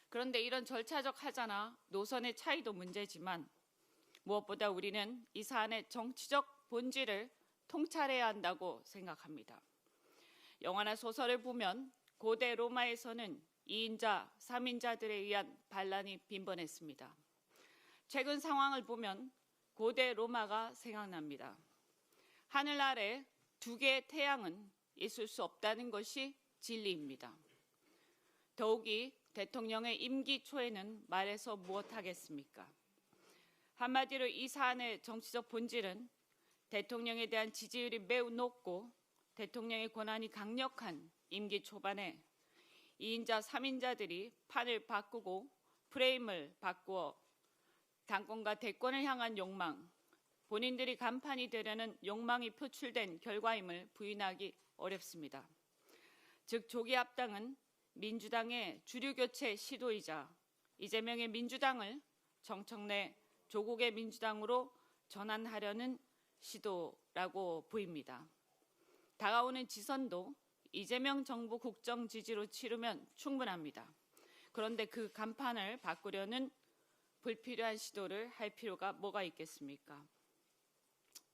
그런데 이런 절차적 하자나 노선의 차이도 문제지만 무엇보다 우리는 이 사안의 정치적 본질을 통찰해야 한다고 생각합니다. 영화나 소설을 보면 고대 로마에서는 2인자, 3인자들에 의한 반란이 빈번했습니다. 최근 상황을 보면 고대 로마가 생각납니다. 하늘 아래 두 개의 태양은 있을 수 없다는 것이 진리입니다. 더욱이 대통령의 임기 초에는 말해서 무엇하겠습니까? 한마디로 이 사안의 정치적 본질은 대통령에 대한 지지율이 매우 높고 대통령의 권한이 강력한 임기 초반에 2인자, 3인자들이 판을 바꾸고 프레임을 바꾸어 당권과 대권을 향한 욕망, 본인들이 간판이 되려는 욕망이 표출된 결과임을 부인하기 어렵습니다. 즉 조기 합당은 민주당의 주류교체 시도이자 이재명의 민주당을 정청래 조국의 민주당으로 전환하려는 시도라고 보입니다. 다가오는 지선도 이재명 정부 국정 지지로 치르면 충분합니다. 그런데 그 간판을 바꾸려는 불필요한 시도를 할 필요가 뭐가 있겠습니까?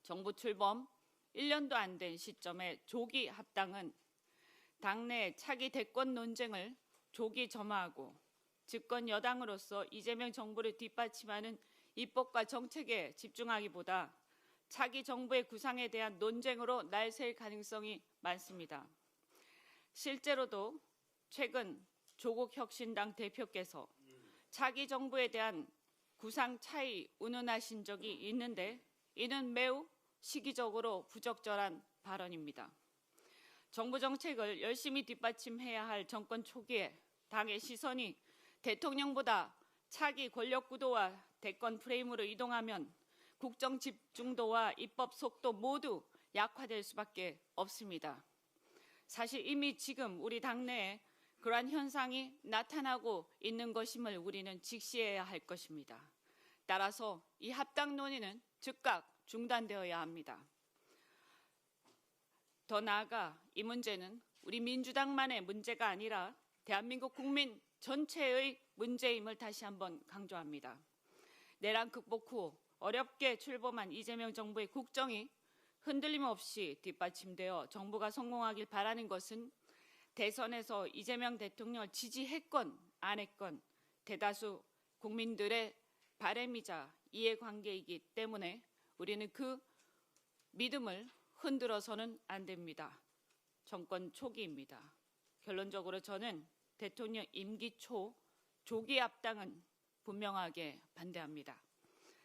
정부 출범 1년도 안 된 시점에 조기 합당은 당내 차기 대권 논쟁을 조기 점화하고 집권 여당으로서 이재명 정부를 뒷받침하는 입법과 정책에 집중하기보다 차기 정부의 구상에 대한 논쟁으로 날샐 가능성이 많습니다. 실제로도 최근 조국 혁신당 대표께서 차기 정부에 대한 구상 차이 운운하신 적이 있는데 이는 매우 시기적으로 부적절한 발언입니다. 정부 정책을 열심히 뒷받침해야 할 정권 초기에 당의 시선이 대통령보다 차기 권력 구도와 대권 프레임으로 이동하면 국정 집중도와 입법 속도 모두 약화될 수밖에 없습니다. 사실 이미 지금 우리 당내에 그러한 현상이 나타나고 있는 것임을 우리는 직시해야 할 것입니다. 따라서 이 합당 논의는 즉각 중단되어야 합니다. 더 나아가 이 문제는 우리 민주당만의 문제가 아니라 대한민국 국민 전체의 문제임을 다시 한번 강조합니다. 내란 극복 후 어렵게 출범한 이재명 정부의 국정이 흔들림 없이 뒷받침되어 정부가 성공하길 바라는 것은 대선에서 이재명 대통령을 지지했건 안 했건 대다수 국민들의 바람이자 이해관계이기 때문에 우리는 그 믿음을 흔들어서는 안 됩니다. 정권 초기입니다. 결론적으로 저는 대통령 임기 초 조기 합당은 분명하게 반대합니다.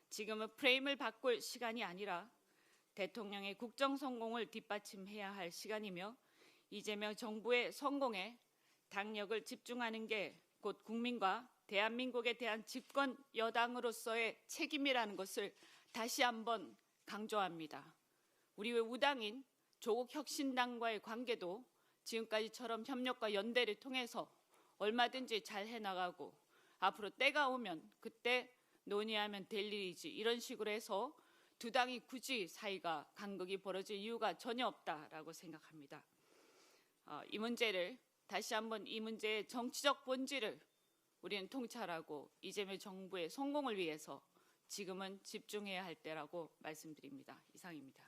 지금은 프레임을 바꿀 시간이 아니라 대통령의 국정 성공을 뒷받침해야 할 시간이며 이재명 정부의 성공에 당력을 집중하는 게 곧 국민과 대한민국에 대한 집권 여당으로서의 책임이라는 것을 다시 한번 강조합니다. 우리 우당인 조국 혁신당과의 관계도 지금까지처럼 협력과 연대를 통해서 얼마든지 잘 해나가고 앞으로 때가 오면 그때 논의하면 될 일이지 이런 식으로 해서 두 당이 굳이 사이가 간극이 벌어질 이유가 전혀 없다라고 생각합니다. 이 문제를 다시 한번 이 문제의 정치적 본질을 우리는 통찰하고 이재명 정부의 성공을 위해서 지금은 집중해야 할 때라고 말씀드립니다. 이상입니다.